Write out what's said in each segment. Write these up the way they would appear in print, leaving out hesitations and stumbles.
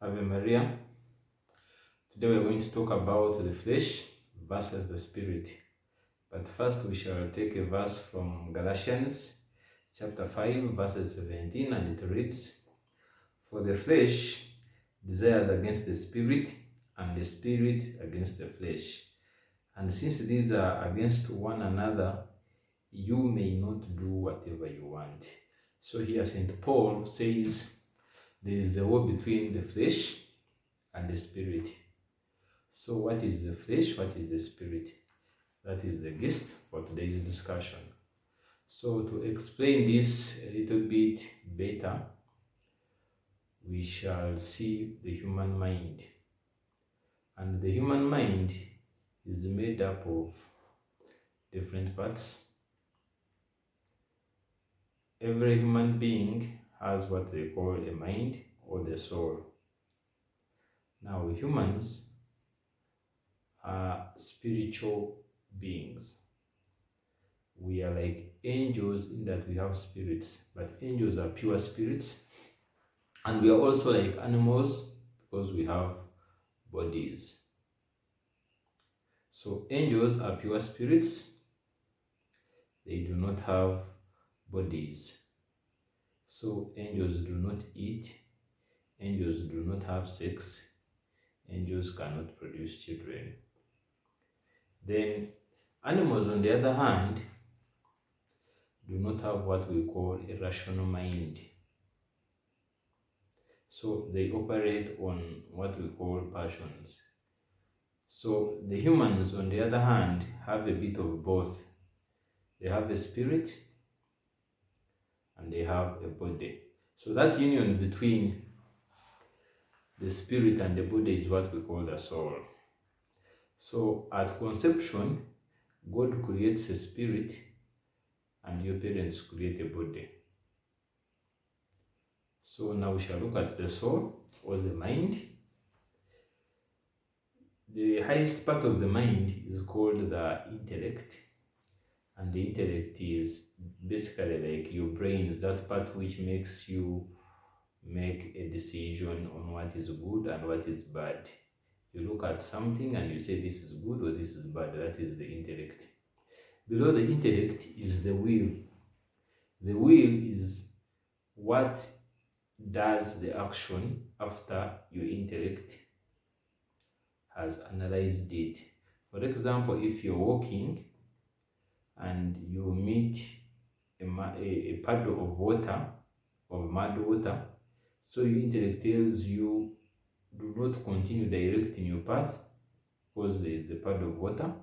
Ave Maria. Today we are going to talk about the flesh versus the spirit. But first we shall take a verse from Galatians chapter 5 verses 17, and it reads, "For the flesh desires against the spirit, and the spirit against the flesh. And since these are against one another, you may not do whatever you want." So here St. Paul says there is a war between the flesh and the spirit. So what is the flesh? What is the spirit? That is the gist for today's discussion. So to explain this a little bit better, we shall see the human mind. And the human mind is made up of different parts. Every human being has what they call a mind or the soul. Now humans are spiritual beings. We are like angels in that we have spirits, but angels are pure spirits. And we are also like animals because we have bodies. So angels are pure spirits. They do not have bodies. So angels do not eat. Angels do not have sex. Angels cannot produce children. Then animals, on the other hand, do not have what we call a rational mind. So they operate on what we call passions. So the humans, on the other hand, have a bit of both. They have a spirit and they have a body. So that union between the spirit and the body is what we call the soul. So at conception, God creates a spirit and your parents create a body. So now we shall look at the soul or the mind. The highest part of the mind is called the intellect. And the intellect is basically like your brain, is that part which makes you make a decision on what is good and what is bad. You look at something and you say this is good or this is bad. That is the intellect. Below the intellect is the will. The will is what does the action after your intellect has analyzed it. For example, if you're walking and you meet a puddle of water, of mud water, so your intellect tells you do not continue directing your path because there is a puddle of water.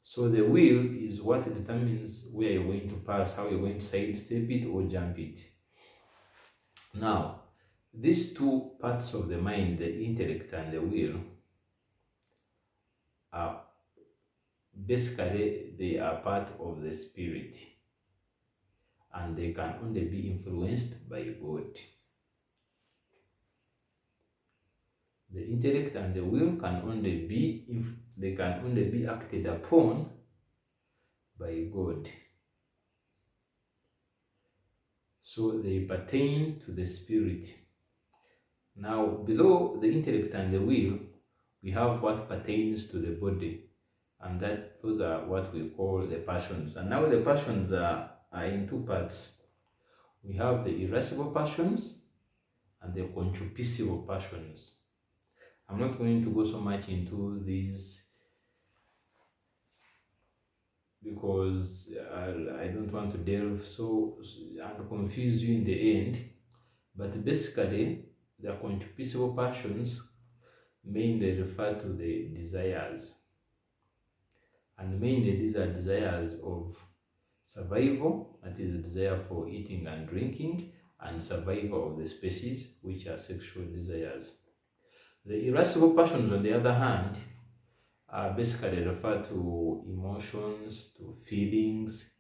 So the will is what determines where you're going to pass, how you're going to sidestep it or jump it. Now, these two parts of the mind, the intellect and the will, are basically, they are part of the spirit, and they can only be influenced by God. The intellect and the will can only be acted upon by God. So they pertain to the spirit. Now, below the intellect and the will, we have what pertains to the body, and those are what we call the passions. And now the passions are in two parts. We have the irascible passions and the concupiscible passions. I'm not going to go so much into these because I don't want to delve and confuse you in the end. But basically, the concupiscible passions mainly refer to the desires. And mainly these are desires of survival, that is a desire for eating and drinking, and survival of the species, which are sexual desires. The irascible passions, on the other hand, basically refer to emotions, to feelings,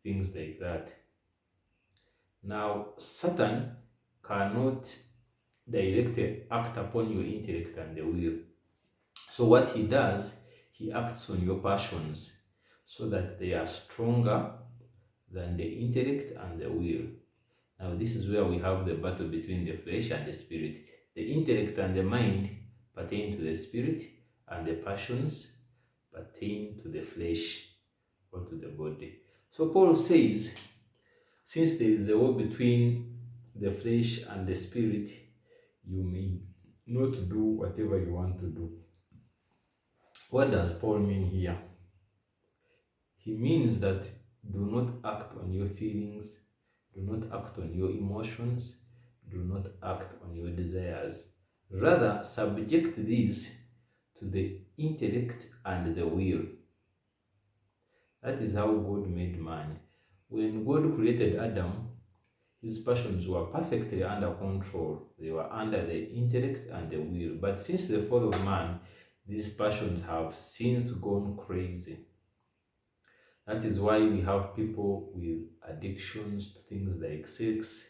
things like that. Now, Satan cannot directly act upon your intellect and the will. So what he does, he acts on your passions so that they are stronger than the intellect and the will. Now, this is where we have the battle between the flesh and the spirit. The The intellect and the mind pertain to the spirit, and the passions pertain to the flesh or to the body. So Paul says, since there is a war between the flesh and the spirit, you may not do whatever you want to do. What does Paul mean here? He means that do not act on your feelings, do not act on your emotions, do not act on your desires. Rather, subject these to the intellect and the will. That is how God made man. When God created Adam, his passions were perfectly under control. They were under the intellect and the will. But since the fall of man, these passions have since gone crazy. That is why we have people with addictions to things like sex,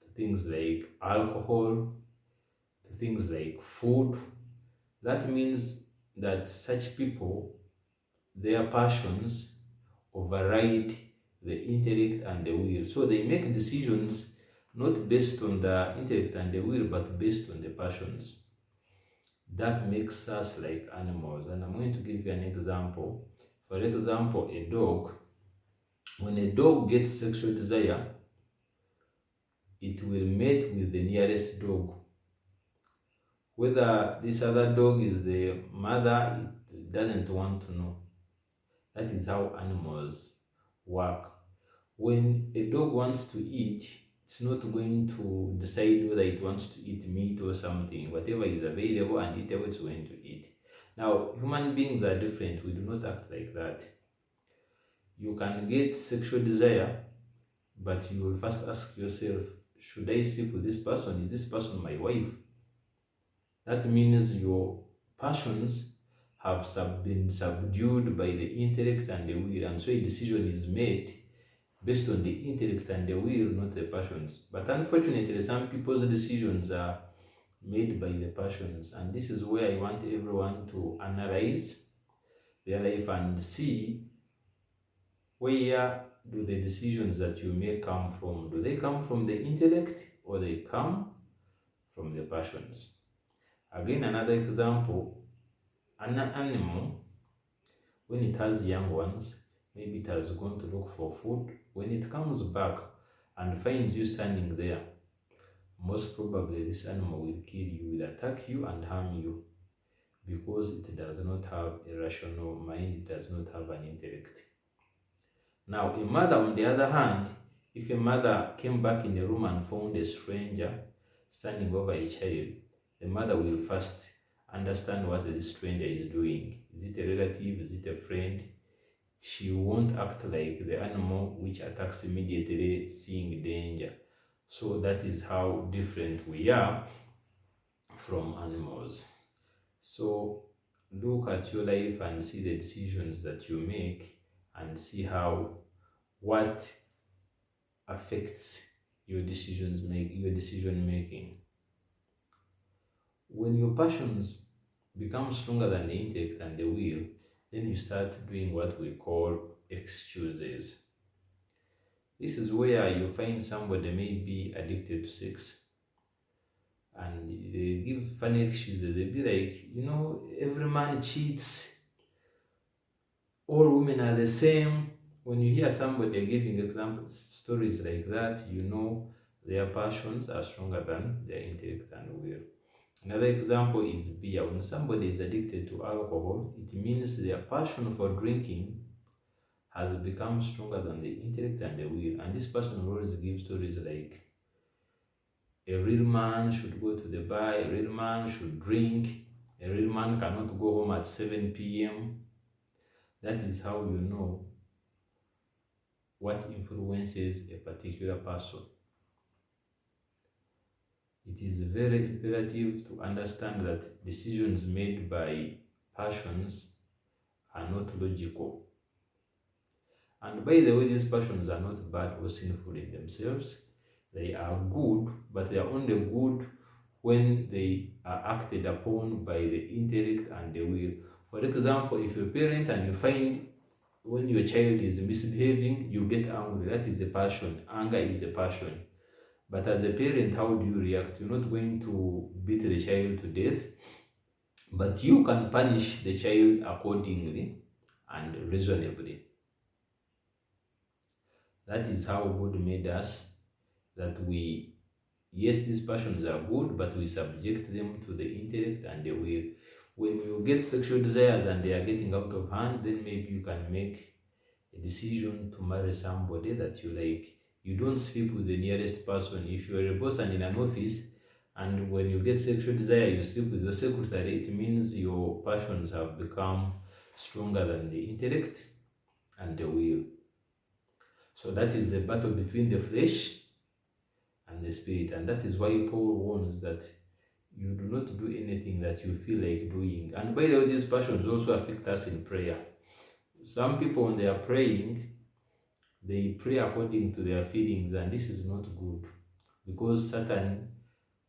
to things like alcohol, to things like food. That means that such people, their passions override the intellect and the will. So they make decisions not based on the intellect and the will, but based on the passions. That makes us like animals. And I'm going to give you an example. For example, a dog. When a dog gets sexual desire, it will mate with the nearest dog. Whether this other dog is the mother, it doesn't want to know. That is how animals work. When a dog wants to eat, it's not going to decide whether it wants to eat meat or something. Whatever is available and eatable, it's going to eat. Now, human beings are different. We do not act like that. You can get sexual desire, but you will first ask yourself, should I sleep with this person? Is this person my wife? That means your passions have been subdued by the intellect and the will, and so a decision is made based on the intellect and the will, not the passions. But unfortunately, some people's decisions are made by the passions, and this is where I want everyone to analyze their life and see where do the decisions that you make come from. Do they come from the intellect or they come from the passions? Again, another example, an animal, when it has young ones, maybe it has gone to look for food. When it comes back and finds you standing there, most probably this animal will kill you, will attack you and harm you, because it does not have a rational mind, it does not have an intellect. Now, a mother, on the other hand, if a mother came back in the room and found a stranger standing over a child, the mother will first understand what this stranger is doing. Is it a relative? Is it a friend? She won't act like the animal which attacks immediately seeing danger. So that is how different we are from animals. So look at your life and see the decisions that you make and see how what affects your decision making. When your passions become stronger than the intellect and the will, then you start doing what we call excuses. This is where you find somebody may be addicted to sex and they give funny excuses. They be like, every man cheats, all women are the same. When you hear somebody giving examples, stories like that, their passions are stronger than their intellect and will. Another example is beer. When somebody is addicted to alcohol, it means their passion for drinking has become stronger than the intellect and the will. And this person will always give stories like, a real man should go to the bar, a real man should drink, a real man cannot go home at 7 p.m. That is how you know what influences a particular person. It is very imperative to understand that decisions made by passions are not logical. And by the way, these passions are not bad or sinful in themselves. They are good, but they are only good when they are acted upon by the intellect and the will. For example, if you're a parent and you find when your child is misbehaving, you get angry. That is a passion. Anger is a passion. But as a parent, how do you react? You're not going to beat the child to death, but you can punish the child accordingly and reasonably. That is how God made us, that we, yes, these passions are good, but we subject them to the intellect and the will. When you get sexual desires and they are getting out of hand, then maybe you can make a decision to marry somebody that you like. You don't sleep with the nearest person. If you're a boss and in an office, and when you get sexual desire, you sleep with the secretary, it means your passions have become stronger than the intellect and the will. So that is the battle between the flesh and the spirit. And that is why Paul warns that you do not do anything that you feel like doing. And by the way, these passions also affect us in prayer. Some people, when they are praying, they pray according to their feelings, and this is not good, because Satan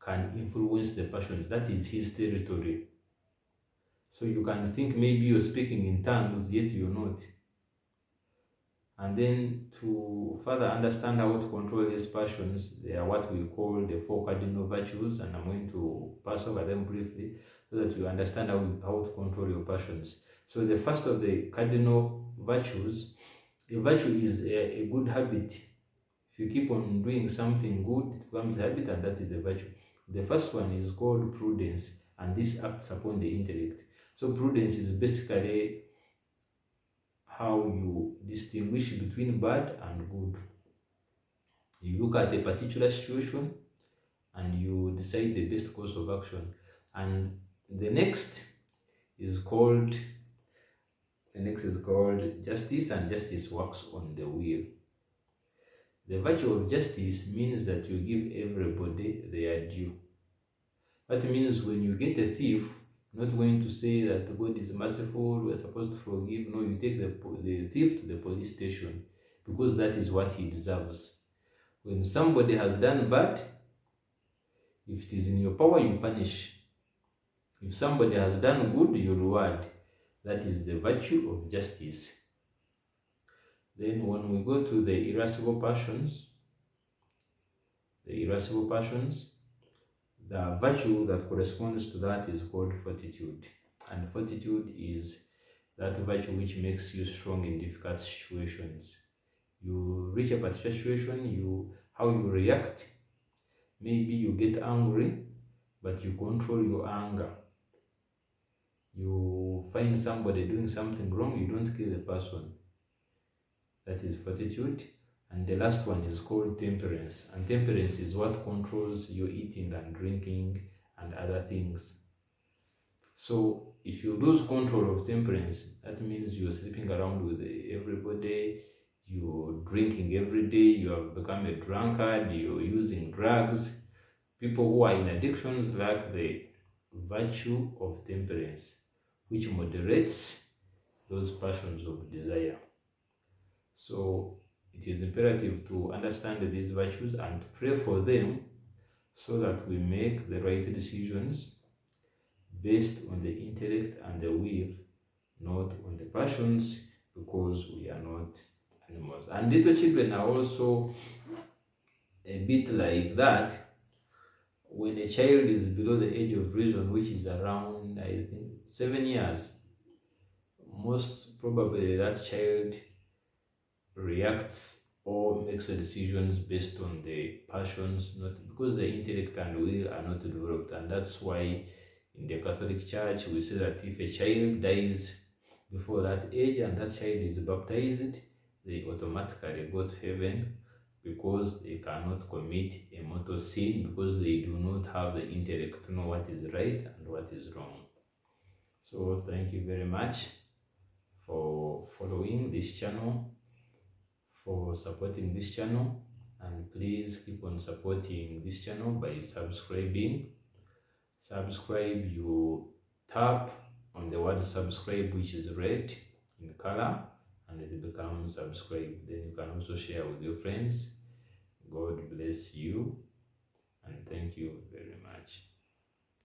can influence the passions. That is his territory. So you can think maybe you're speaking in tongues, yet you're not. And then to further understand how to control these passions, they are what we call the 4 cardinal virtues, and I'm going to pass over them briefly so that you understand how to control your passions. So the first of the cardinal virtues, a virtue is a good habit. If you keep on doing something good, it becomes a habit, and that is a virtue. The first one is called prudence, and this acts upon the intellect. So prudence is basically how you distinguish between bad and good. You look at a particular situation and you decide the best course of action. And the next is called justice, and justice works on the will. The virtue of justice means that you give everybody their due. That means when you get a thief, not going to say that God is merciful, we're supposed to forgive. No, you take the thief to the police station, because that is what he deserves. When somebody has done bad, if it is in your power, you punish. If somebody has done good, you reward. That is the virtue of justice. Then when we go to the irascible passions, the virtue that corresponds to that is called fortitude. And fortitude is that virtue which makes you strong in difficult situations. You reach a particular situation, how you react. Maybe you get angry, but you control your anger. You find somebody doing something wrong, you don't kill the person. That is fortitude. And the last one is called temperance. And temperance is what controls your eating and drinking and other things. So if you lose control of temperance, that means you're sleeping around with everybody, you're drinking every day, you have become a drunkard, you're using drugs. People who are in addictions lack the virtue of temperance, which moderates those passions of desire. So it is imperative to understand these virtues and to pray for them, so that we make the right decisions based on the intellect and the will, not on the passions, because we are not animals. And little children are also a bit like that. When a child is below the age of reason, which is around, I think, 7 years, most probably that child reacts or makes the decisions based on the passions, not because the intellect and will are not developed. And that's why in the Catholic Church we say that if a child dies before that age and that child is baptized, they automatically go to heaven, because they cannot commit a mortal sin, because they do not have the intellect to know what is right and what is wrong. So thank you very much for following this channel, for supporting this channel, and please keep on supporting this channel by subscribing. You tap on the word subscribe, which is red in color, and it becomes subscribe. Then you can also share with your friends. God bless you, and thank you very much.